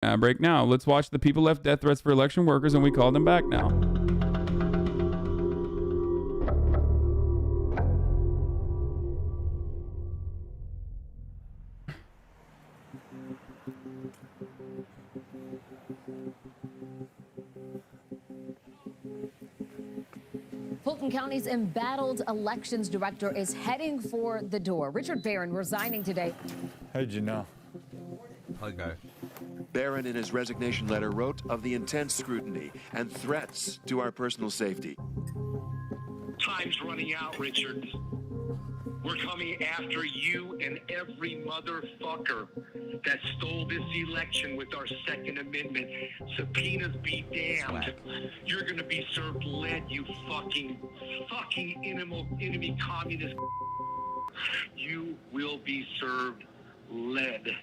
Break now. Let's watch the people left death threats for election workers and we call them back now. Fulton County's embattled elections director is heading for the door. Richard Barron resigning today. How'd you know? Okay. Barron, in his resignation letter, wrote of the intense scrutiny and threats to our personal safety. Time's running out, Richard. We're coming after you and every motherfucker that stole this election with our Second Amendment. Subpoenas be damned. You're gonna be served lead, you fucking enemy communist. You will be served lead.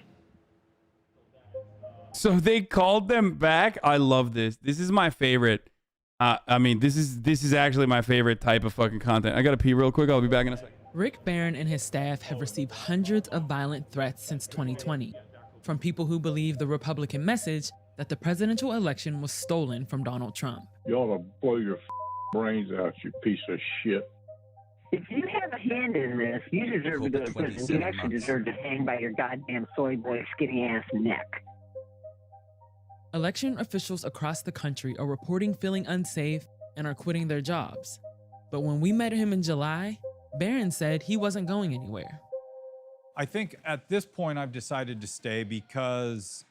So they called them back. I love this. This is my favorite. I mean, this is actually my favorite type of fucking content. I gotta pee real quick. I'll be back in a second. Rick Barron and his staff have received hundreds of violent threats since 2020 from people who believe the Republican message that the presidential election was stolen from Donald Trump. You ought to blow your brains out, you piece of shit. If you have a hand in this, you deserve to go to prison. You actually deserve to hang by your goddamn soy boy skinny ass neck. Election officials across the country are reporting feeling unsafe and are quitting their jobs. But when we met him in July, Barron said he wasn't going anywhere. I think at this point I've decided to stay because,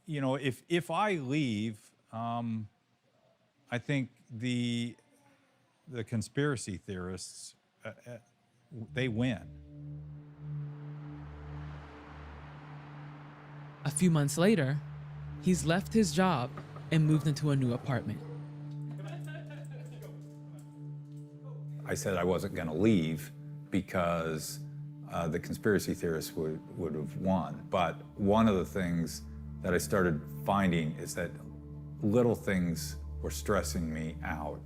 you know, if I leave, I think the conspiracy theorists, they win. A few months later, he's left his job and moved into a new apartment. I said I wasn't going to leave because the conspiracy theorists would have won. But one of the things that I started finding is that little things were stressing me out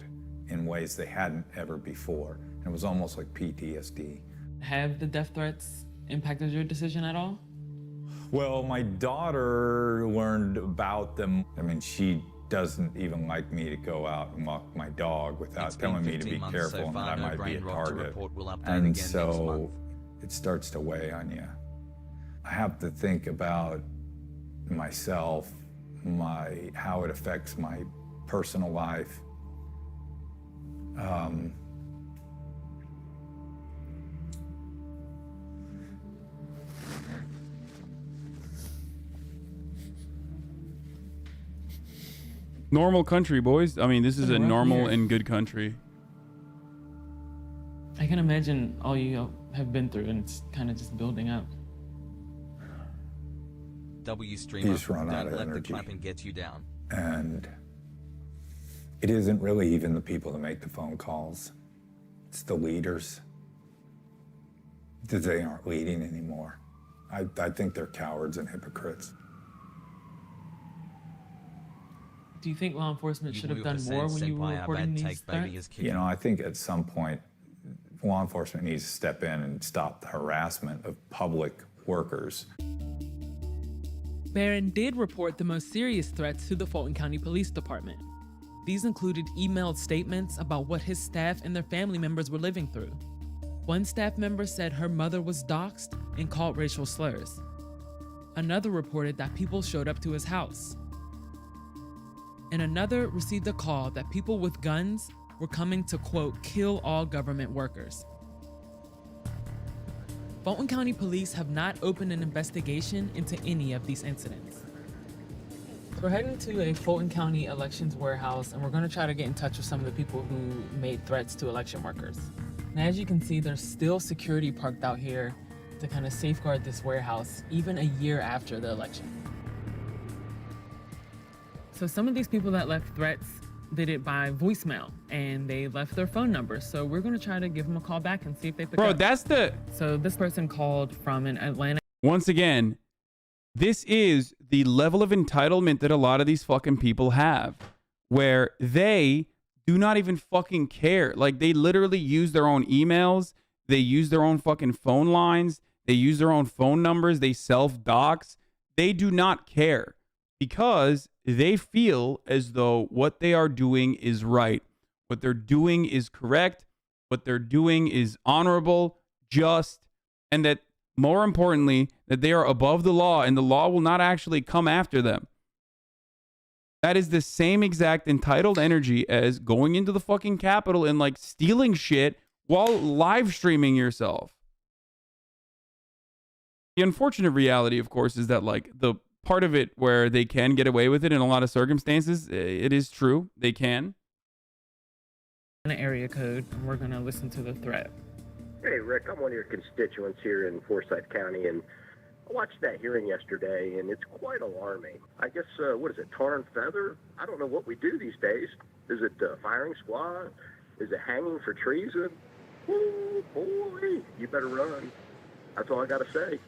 in ways they hadn't ever before. And it was almost like PTSD. Have the death threats impacted your decision at all? Well, my daughter learned about them. I mean, she doesn't even like me to go out and walk my dog without telling me to be careful and that I might be a target. And so it starts to weigh on you. I have to think about myself, how it affects my personal life. Normal country, boys. I mean, this is a normal and good country. I can imagine all you have been through, and it's kind of just building up. Streamer, you just run out don't of let energy. the clapping get you down. And it isn't really even the people that make the phone calls. It's the leaders. They aren't leading anymore. I think they're cowards and hypocrites. Do you think law enforcement should have done more when you were reporting these threats? You know, I think at some point, law enforcement needs to step in and stop the harassment of public workers. Barron did report the most serious threats to the Fulton County Police Department. These included emailed statements about what his staff and their family members were living through. One staff member said her mother was doxxed and called racial slurs. Another reported that people showed up to his house. And another received a call that people with guns were coming to, quote, kill all government workers. Fulton County Police have not opened an investigation into any of these incidents. We're heading to a Fulton County elections warehouse, and we're going to try to get in touch with some of the people who made threats to election workers. And as you can see, there's still security parked out here to kind of safeguard this warehouse, even a year after the election. So some of these people that left threats did it by voicemail, and they left their phone number. So we're going to try to give them a call back and see if they pick up. That's the... So this person called from an Atlanta. Once again, this is the level of entitlement that a lot of these fucking people have, where they do not even fucking care. Like, they literally use their own emails. They use their own fucking phone lines. They use their own phone numbers. They self-dox. They do not care. because they feel as though what they are doing is right. What they're doing is correct. What they're doing is honorable, just, and that more importantly, that they are above the law and the law will not actually come after them. That is the same exact entitled energy as going into the fucking Capitol and like stealing shit while live streaming yourself. The unfortunate reality, of course, is that like the part of it where they can get away with it in a lot of circumstances, it is true. They can. An area code, and we're going to listen to the threat. Hey, Rick, I'm one of your constituents here in Forsyth County, and I watched that hearing yesterday, and it's quite alarming. I guess, what is it, tar and feather? I don't know what we do these days. Is it firing squad? Is it hanging for treason? Ooh, boy, you better run. That's all I got to say.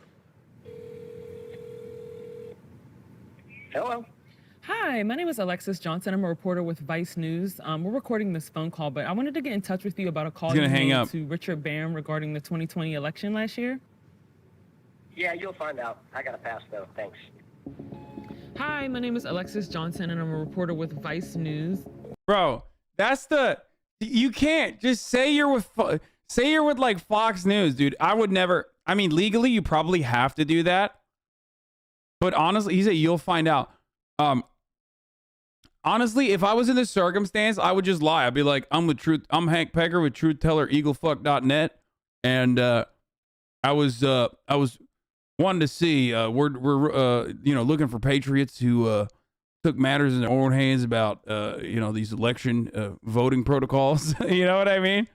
Hello? Hi, my name is Alexis Johnson. I'm a reporter with Vice News. We're recording this phone call, but I wanted to get in touch with you about a call you made to Richard Barron regarding the 2020 election last year. Yeah, you'll find out. I got to pass, though. Thanks. Hi, my name is Alexis Johnson, and I'm a reporter with Vice News. Bro, that's the... You can't just say you're with like Fox News, dude. I would never... I mean, legally, you probably have to do that. But honestly, he said you'll find out. Honestly, if I was in this circumstance, I would just lie. I'd be like, I'm Hank Pecker with TruthTellerEagleFuck.net, and I was wanting to see we're looking for patriots who took matters in their own hands about these election voting protocols. You know what I mean?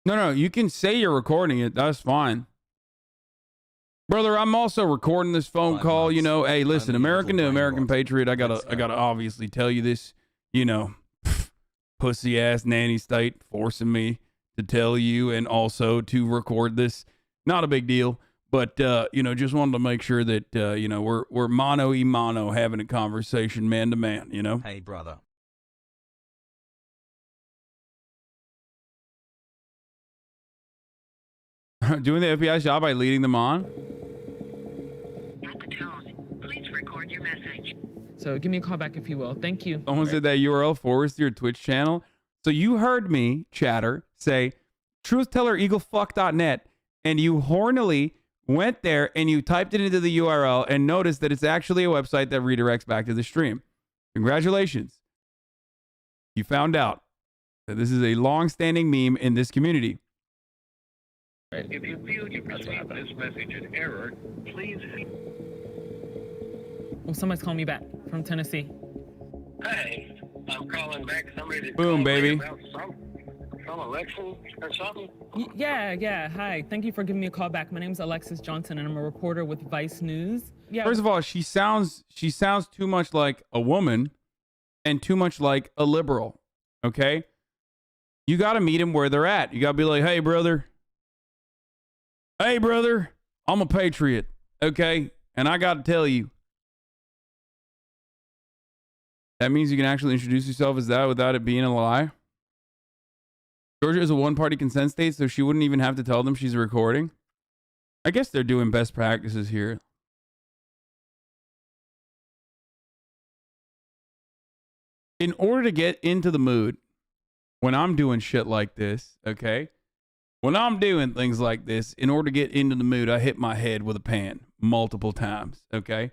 No, you can say you're recording it. That's fine. Brother, I'm also recording this phone call. You know, hey, listen, American to American Patriot, I gotta obviously tell you this, pussy ass nanny state forcing me to tell you and also to record this. Not a big deal, but just wanted to make sure that we're mano y mano having a conversation man to man, Hey, brother. Doing the FBI's job by leading them on? At the tone, please record your message. So give me a call back if you will. Thank you. Someone said that URL forwards to your Twitch channel. So you heard me, chatter, say TruthTellerEagleFuck.net, and you hornily went there and you typed it into the URL and noticed that it's actually a website that redirects back to the stream. Congratulations. You found out that this is a long-standing meme in this community. If you feel you received this message in error, please... Well, somebody's calling me back from Tennessee. Hey, I'm calling back somebody that Boom, baby. About some election or something. Yeah. Hi. Thank you for giving me a call back. My name's Alexis Johnson, and I'm a reporter with Vice News. Yeah. First of all, she sounds too much like a woman and too much like a liberal. Okay? You got to meet them where they're at. You got to be like, hey, brother, I'm a patriot. Okay? And I got to tell you, that means you can actually introduce yourself as that without it being a lie. Georgia is a one-party consent state, so she wouldn't even have to tell them she's recording. I guess they're doing best practices here. In order to get into the mood, when I'm doing shit like this, okay? When I'm doing things like this, in order to get into the mood, I hit my head with a pan multiple times, okay?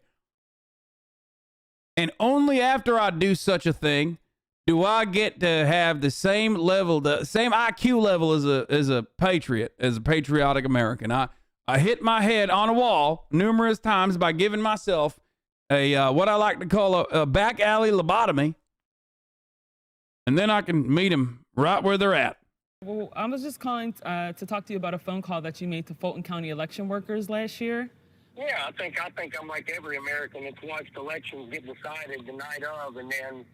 And only after I do such a thing do I get to have the same level, the same IQ level as a patriot, as a patriotic American. I hit my head on a wall numerous times by giving myself a what I like to call a back alley lobotomy, and then I can meet them right where they're at. Well, I was just calling to talk to you about a phone call that you made to Fulton County election workers last year. Yeah, I think I'm like every American that's watched elections get decided the night of, and then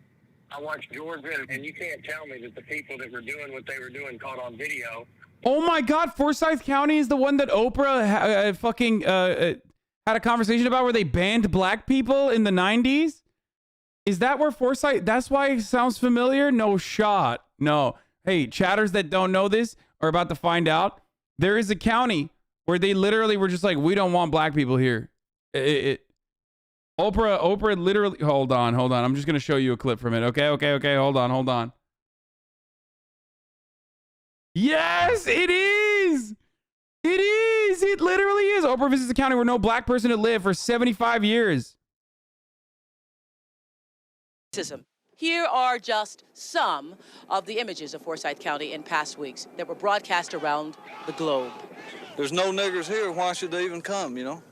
I watched Georgia, and you can't tell me that the people that were doing what they were doing caught on video. Oh my God, Forsyth County is the one that Oprah had a conversation about where they banned black people in the 90s? Is that where Forsyth, that's why it sounds familiar? No shot. No. hey, chatters that don't know this are about to find out. There is a county where they literally were just like, we don't want black people here. Oprah literally, hold on. I'm just going to show you a clip from it. Okay. Hold on. Yes, it is. It literally is. Oprah visits a county where no black person had lived for 75 years. Here are just some of the images of Forsyth County in past weeks that were broadcast around the globe. There's no niggers here. Why should they even come, you know?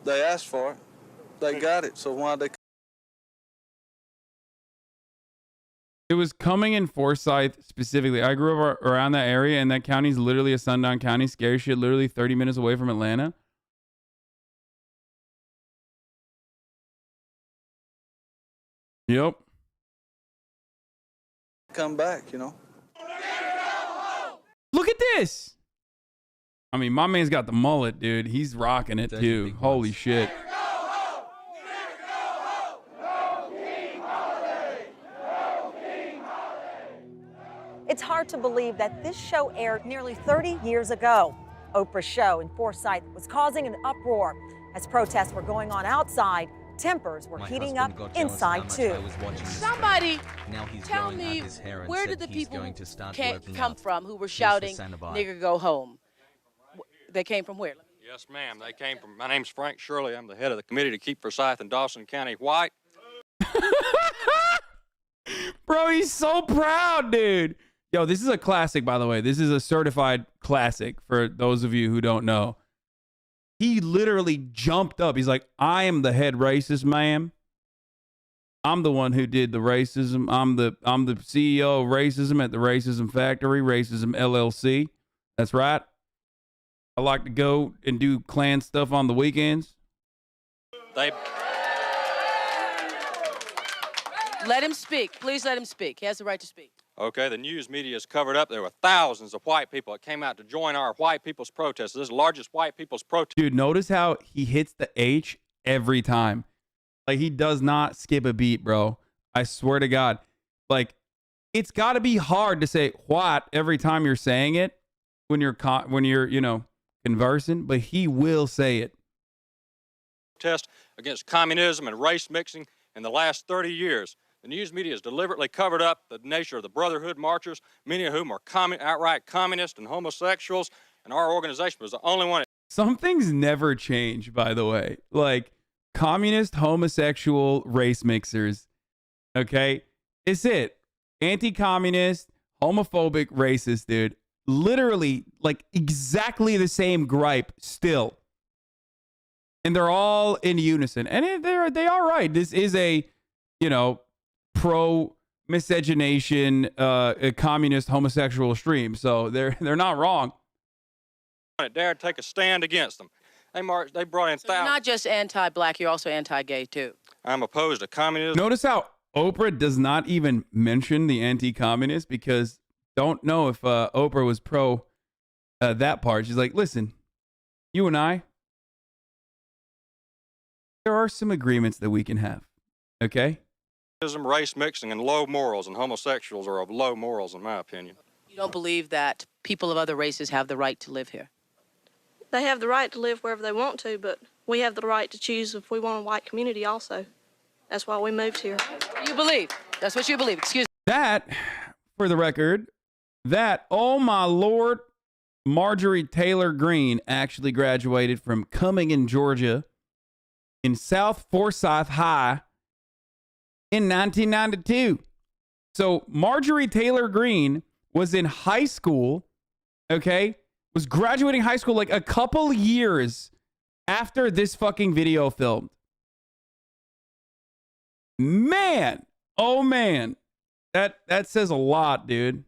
They asked for it. They got it, so why'd they come? It was coming in Forsyth specifically. I grew up around that area, and that county is literally a sundown county. Scary shit, literally 30 minutes away from Atlanta. Yep. Come back, you know. Look at this. I mean, my man's got the mullet, dude. He's rocking it too. Holy shit. It's hard to believe that this show aired nearly 30 years ago. Oprah's show in Forsyth was causing an uproar. As protests were going on outside, tempers were heating up inside too. Somebody tell me, where did the people come from who were shouting, nigger go home? They came from where? Yes, ma'am. They came from, my name's Frank Shirley. I'm the head of the committee to keep Forsyth and Dawson County white. Bro, he's so proud, dude. Yo, this is a classic, by the way. This is a certified classic for those of you who don't know. He literally jumped up. He's like, I am the head racist, ma'am. I'm the one who did the racism. I'm the CEO of racism at the Racism Factory, Racism LLC. That's right. I like to go and do Klan stuff on the weekends. Let him speak. Please let him speak. He has the right to speak. Okay, the news media is covered up. There were thousands of white people that came out to join our white people's protest. This is the largest white people's protest. Dude, notice how he hits the H every time. Like, he does not skip a beat, bro. I swear to God. Like, it's got to be hard to say what every time you're saying it when you're, you know, conversing, but he will say it. Protest against communism and race mixing in the last 30 years. The news media has deliberately covered up the nature of the Brotherhood marchers, many of whom are outright communists and homosexuals, and our organization was the only one. Some things never change, by the way. Like, communist, homosexual, race mixers. Okay? It's it. Anti-communist, homophobic, racist, dude. Literally, like, exactly the same gripe still. And they're all in unison. And they are right. This is a, you know, pro-miscegenation, a communist homosexual stream. So they're not wrong. Dare to take a stand against them. They brought in So you're not just anti-black, you're also anti-gay too. I'm opposed to communism. Notice how Oprah does not even mention the anti-communist, because don't know if Oprah was pro that part. She's like, listen, you and I, there are some agreements that we can have. Okay? Race mixing and low morals, and homosexuals are of low morals, in my opinion. You don't believe that people of other races have the right to live here? They have the right to live wherever they want to, but we have the right to choose if we want a white community also. That's why we moved here. You believe? That's what you believe. Excuse me. That, for the record, oh my Lord, Marjorie Taylor Greene actually graduated from Cumming, Georgia, in South Forsyth High in 1992. So Marjorie Taylor Greene was in high school, okay? Was graduating high school like a couple years after this fucking video filmed. Man, oh man. That says a lot, dude.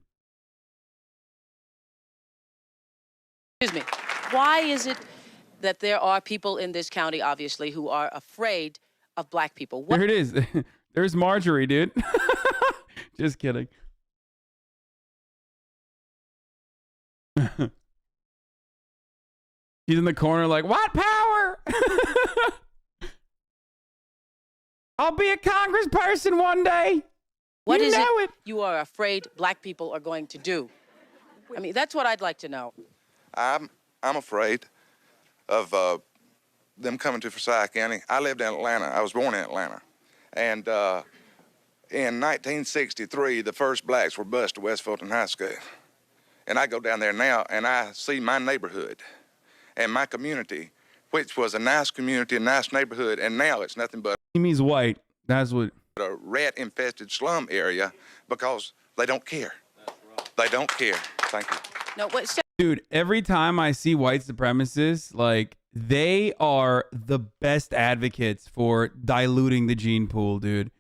Excuse me. Why is it that there are people in this county, obviously, who are afraid of black people? There it is. There's Marjorie, dude. Just kidding. He's in the corner like, white power! I'll be a congressperson one day. What is it you are afraid black people are going to do? I mean, that's what I'd like to know. I'm afraid of them coming to Forsyth County. I lived in Atlanta. I was born in Atlanta. And in 1963, the first blacks were bused to West Fulton High School. And I go down there now, and I see my neighborhood and my community, which was a nice community, a nice neighborhood, and now it's nothing but He means white. That's what. a rat-infested slum area because they don't care. They don't care. Thank you. No, what? Dude, every time I see white supremacists, like, they are the best advocates for diluting the gene pool, dude.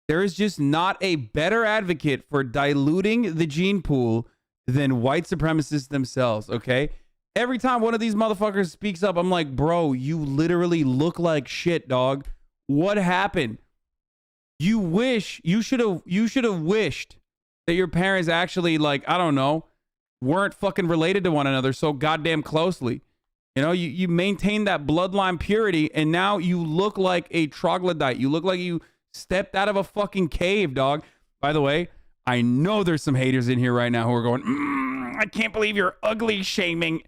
There is just not a better advocate for diluting the gene pool than white supremacists themselves, okay? Every time one of these motherfuckers speaks up, I'm like, bro, you literally look like shit, dog. What happened? You should have wished that your parents actually, like, I don't know, weren't fucking related to one another so goddamn closely. You know, you maintain that bloodline purity, and now you look like a troglodyte. You look like you stepped out of a fucking cave, dog. By the way, I know there's some haters in here right now who are going, I can't believe you're ugly shaming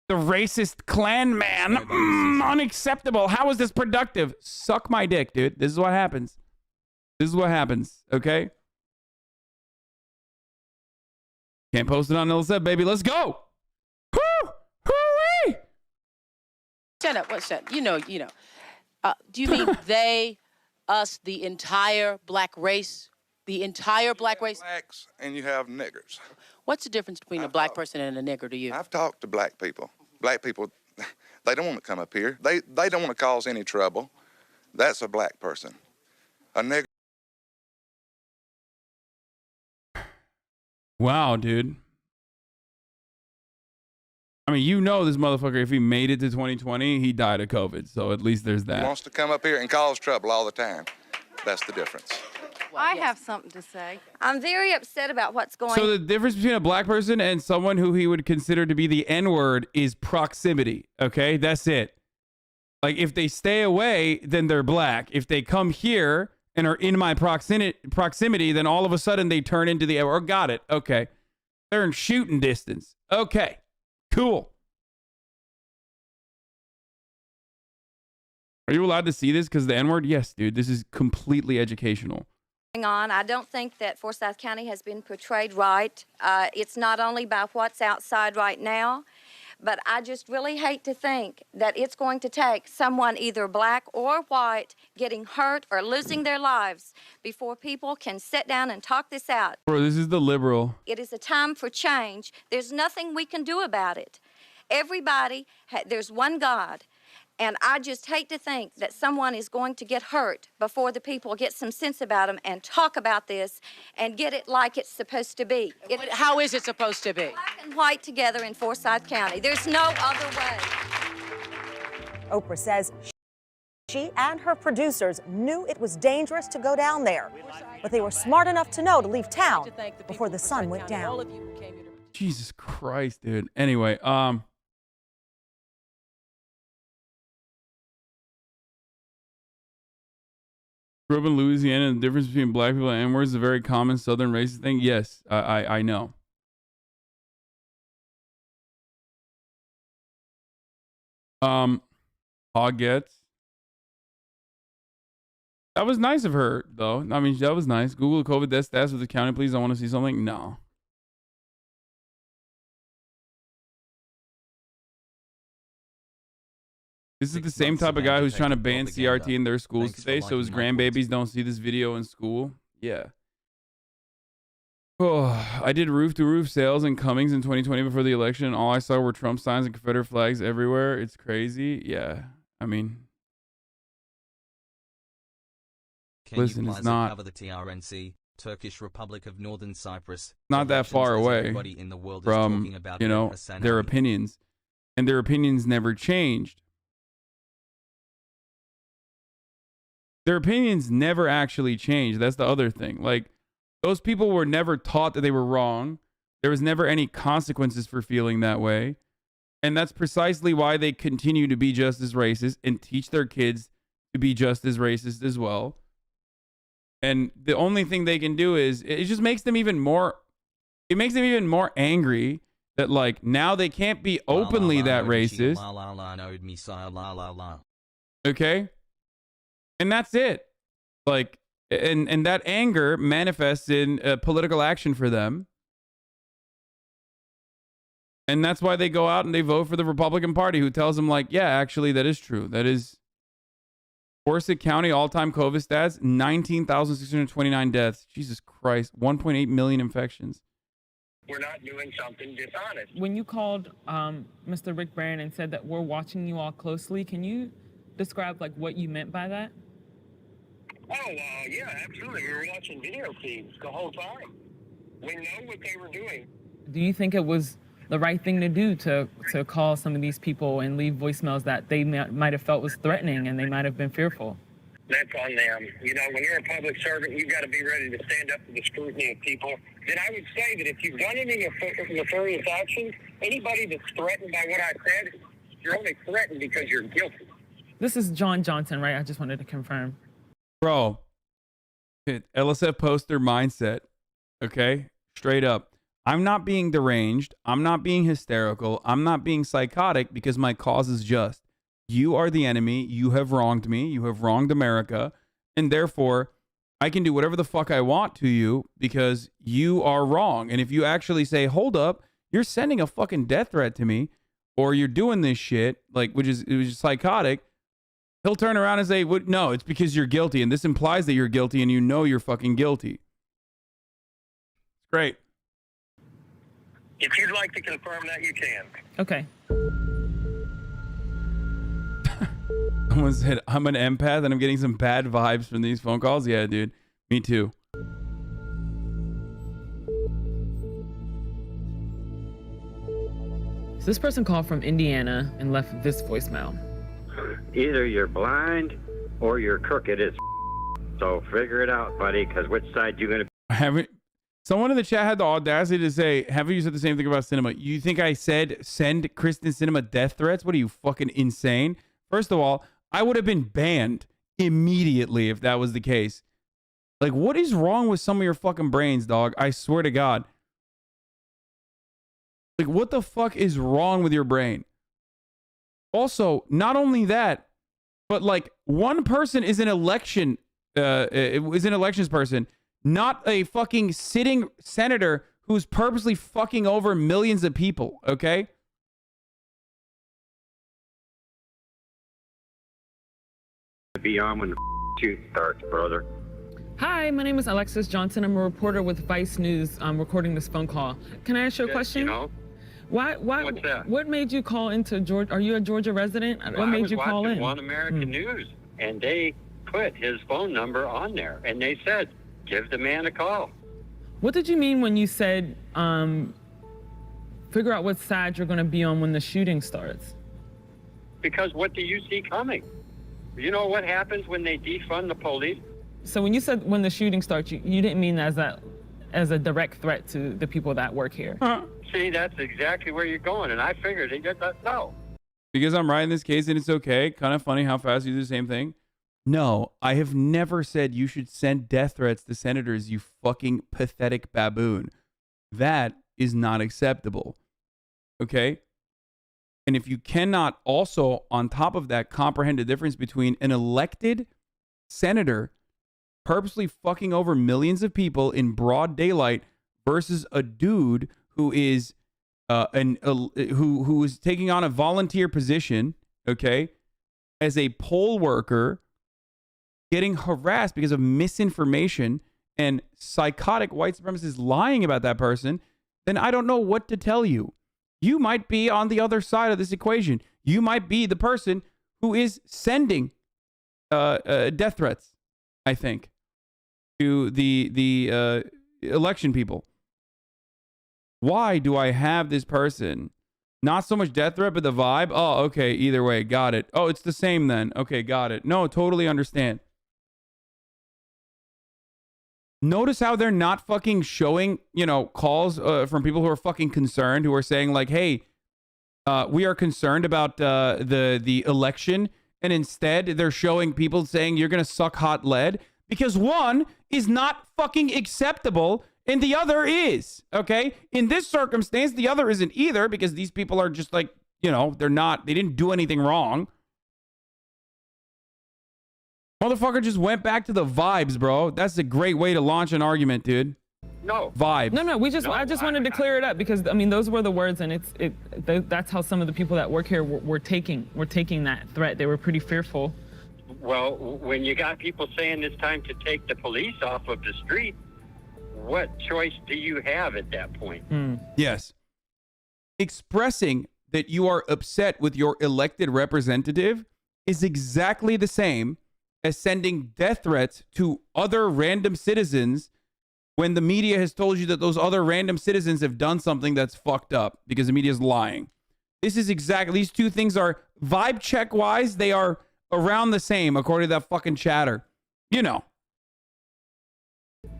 the racist Klan man. Unacceptable. How is this productive? Suck my dick, dude. This is what happens. This is what happens, okay? Can't post it on LSF, baby. Let's go. Woo! Hoo-wee! Shut up. What's that? You know. Do you mean they, us, the entire black race? The entire black race? Blacks and you have niggers. What's the difference between a black person and a nigger to you? I've talked to black people. Black people, they don't want to come up here. They don't want to cause any trouble. That's a black person. A nigger. Wow, dude. I mean, you know this motherfucker, if he made it to 2020, he died of COVID. So at least there's that. He wants to come up here and cause trouble all the time. That's the difference. I have something to say. I'm very upset about what's going on. So the difference between a black person and someone who he would consider to be the N-word is proximity. Okay, that's it. Like, if they stay away, then they're black. If they come here and are in my proximity, then all of a sudden they turn into the N-word. Got it. Okay. They're in shooting distance. Okay. Cool. Are you allowed to see this because of the N-word? Yes, dude. This is completely educational. On. I don't think that Forsyth County has been portrayed right. It's not only by what's outside right now, but I just really hate to think that it's going to take someone either black or white getting hurt or losing their lives before people can sit down and talk this out. Bro, this is the liberal. It is a time for change. There's nothing we can do about it. Everybody, there's one God. And I just hate to think that someone is going to get hurt before the people get some sense about them and talk about this and get it like it's supposed to be. How is it supposed to be? Black and white together in Forsyth County. There's no other way. Oprah says she and her producers knew it was dangerous to go down there, but they were smart enough to know to leave town before the sun went down. Jesus Christ, dude. Anyway, grew up in Louisiana, and the difference between black people and N-words is a very common Southern racist thing. Yes, I know. Hoggets. That was nice of her, though. I mean, that was nice. Google COVID death stats with the county, please. I want to see something. No. This is the same type of guy who's trying to ban CRT in their schools today, so his grandbabies don't see this video in school. Yeah. Oh, I did roof-to-roof sales in Cummings in 2020 before the election. All I saw were Trump signs and Confederate flags everywhere. It's crazy. Yeah. I mean, listen, it's not cover the TRNC, Turkish Republic of Northern Cyprus. Not that far away from, you know, their opinions. And their opinions never changed. Their opinions never actually changed. That's the other thing. Like, those people were never taught that they were wrong. There was never any consequences for feeling that way. And that's precisely why they continue to be just as racist and teach their kids to be just as racist as well. And the only thing they can do is it just makes them even more. It makes them even more angry that like now they can't be openly that racist. Okay, and that's it. Like, and that anger manifests in political action for them. And that's why they go out and they vote for the Republican Party, who tells them, like, yeah, actually, that is true. That is Forsyth County all-time COVID stats, 19,629 deaths. Jesus Christ, 1.8 million infections. We're not doing something dishonest. When you called Mr. Rick Barron and said that we're watching you all closely, can you describe like what you meant by that? Oh, yeah, absolutely. We were watching video feeds the whole time. We know what they were doing. Do you think it was the right thing to do to call some of these people and leave voicemails that they might have felt was threatening and they might have been fearful? That's on them. You know, when you're a public servant, you've got to be ready to stand up to the scrutiny of people. Then I would say that if you've done any nefarious actions, anybody that's threatened by what I said, you're only threatened because you're guilty. This is John Johnson, right? I just wanted to confirm. Bro, LSF poster mindset, okay? Straight up. I'm not being deranged. I'm not being hysterical. I'm not being psychotic because my cause is just. You are the enemy. You have wronged me. You have wronged America. And therefore, I can do whatever the fuck I want to you because you are wrong. And if you actually say, hold up, you're sending a fucking death threat to me, or you're doing this shit, like, which is psychotic, he'll turn around and say, no, it's because you're guilty. And this implies that you're guilty and you know you're fucking guilty. It's great. If you'd like to confirm that, you can. Okay. Someone said, I'm an empath and I'm getting some bad vibes from these phone calls. Yeah, dude. Me too. So this person called from Indiana and left this voicemail. Either you're blind or you're crooked. So figure it out, buddy, because which side you going to... Someone in the chat had the audacity to say, haven't you said the same thing about cinema? You think I said send Kristen Cinema death threats? What are you, fucking insane? First of all, I would have been banned immediately if that was the case. Like, what is wrong with some of your fucking brains, dog? I swear to God. Like, what the fuck is wrong with your brain? Also, not only that, but like one person is an election, is an elections person, not a fucking sitting senator who's purposely fucking over millions of people, okay? Be on when the shoot starts, brother. Hi, my name is Alexis Johnson. I'm a reporter with Vice News. I'm recording this phone call. Can I ask you a question? You know? Why? What's that? What made you call into Georgia? Are you a Georgia resident? What made you call in? I was watching One American News, and they put his phone number on there, and they said, give the man a call. What did you mean when you said, figure out what side you're going to be on when the shooting starts? Because what do you see coming? You know what happens when they defund the police? So when you said when the shooting starts, you didn't mean as a direct threat to the people that work here. See, that's exactly where you're going, and I figured he did that. No. Because I'm writing this case and it's okay. Kind of funny how fast you do the same thing. No, I have never said you should send death threats to senators, you fucking pathetic baboon. That is not acceptable. Okay? And if you cannot also, on top of that, comprehend the difference between an elected senator purposely fucking over millions of people in broad daylight versus a dude who is who is taking on a volunteer position, okay, as a poll worker, getting harassed because of misinformation and psychotic white supremacists lying about that person, then I don't know what to tell you. You might be on the other side of this equation. You might be the person who is sending death threats, I think, to the election people. Why do I have this person? Not so much death threat, but the vibe. Oh, okay. Either way. Got it. Oh, it's the same then. Okay. Got it. No, totally understand. Notice how they're not fucking showing, calls from people who are fucking concerned, who are saying like, hey, we are concerned about the election. And instead they're showing people saying you're going to suck hot lead. because one is not fucking acceptable and the other is, okay? In this circumstance, the other isn't either because these people are just like, you know, they didn't do anything wrong. Motherfucker just went back to the vibes, bro. That's a great way to launch an argument, dude. No. Vibes. No, I just wanted to clear it up because I mean those were the words, and that's how some of the people that work here were taking that threat. They were pretty fearful. Well, when you got people saying it's time to take the police off of the street, what choice do you have at that point? Yes. Expressing that you are upset with your elected representative is exactly the same as sending death threats to other random citizens when the media has told you that those other random citizens have done something that's fucked up because the media is lying. This is exactly, these two things are vibe check wise, they are around the same according to that fucking chatter. You know.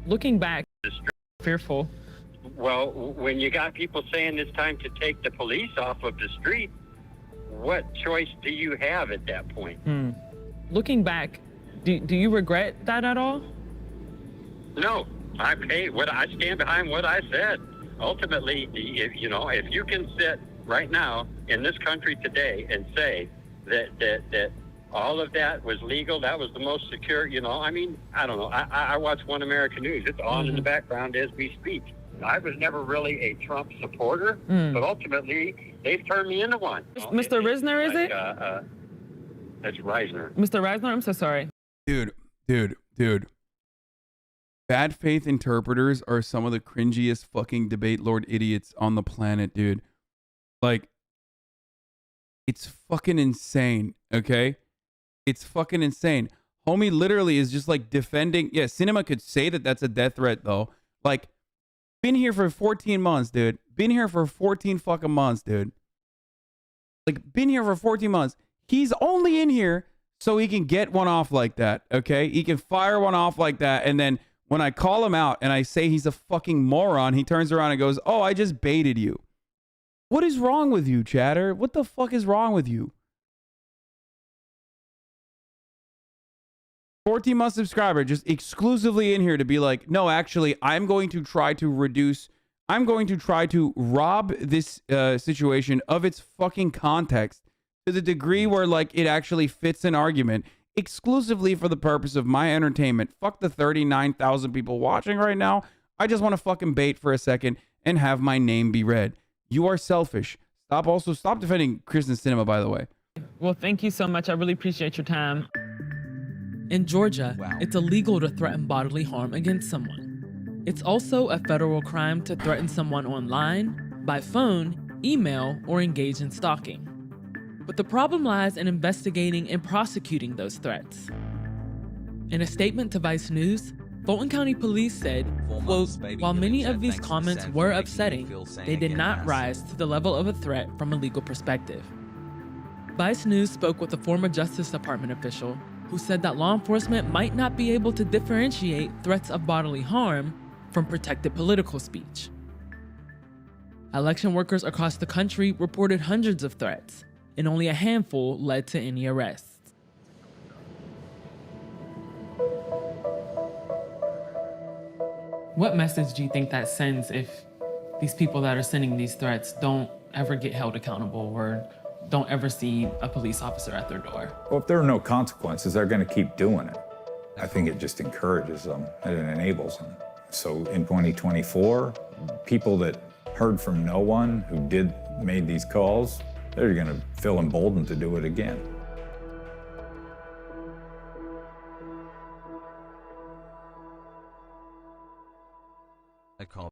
Looking back, fearful. Well, when you got people saying it's time to take the police off of the street, what choice do you have at that point? Looking back, do you regret that at all? No, I stand behind what I said. Ultimately, if you can sit right now in this country today and say that all of that was legal, that was the most secure, I mean, I don't know. I watch One American News. It's on in the background as we speak. I was never really a Trump supporter, but ultimately, they've turned me into one. Mr. Risner, is it? That's Reisner. Mr. Reisner, I'm so sorry. Dude. Bad faith interpreters are some of the cringiest fucking debate lord idiots on the planet, dude. Like, it's fucking insane, okay? It's fucking insane. Homie literally is just like defending. Yeah, Cinema could say that that's a death threat, though. Like, been here for 14 months, dude. Been here for 14 fucking months, dude. Like, been here for 14 months. He's only in here so he can get one off like that, okay? He can fire one off like that, and then when I call him out and I say he's a fucking moron, he turns around and goes, oh, I just baited you. What is wrong with you, chatter? What the fuck is wrong with you? 14-month subscriber just exclusively in here to be like, no, actually, I'm going to try to rob this situation of its fucking context to the degree where, like, it actually fits an argument exclusively for the purpose of my entertainment. Fuck the 39,000 people watching right now. I just want to fucking bait for a second and have my name be read. You are selfish. Stop defending Kristen Cinema, by the way. Well, thank you so much. I really appreciate your time. In Georgia, it's illegal to threaten bodily harm against someone. It's also a federal crime to threaten someone online, by phone, email, or engage in stalking. But the problem lies in investigating and prosecuting those threats. In a statement to Vice News, Fulton County Police said, quote, while many of these comments were upsetting, they did not rise to the level of a threat from a legal perspective. Vice News spoke with a former Justice Department official who said that law enforcement might not be able to differentiate threats of bodily harm from protected political speech. Election workers across the country reported hundreds of threats, and only a handful led to any arrests. What message do you think that sends if these people that are sending these threats don't ever get held accountable or don't ever see a police officer at their door? Well, if there are no consequences, they're going to keep doing it. I think it just encourages them and it enables them. So in 2024, people that heard from no one who made these calls, they're going to feel emboldened to do it again. A call.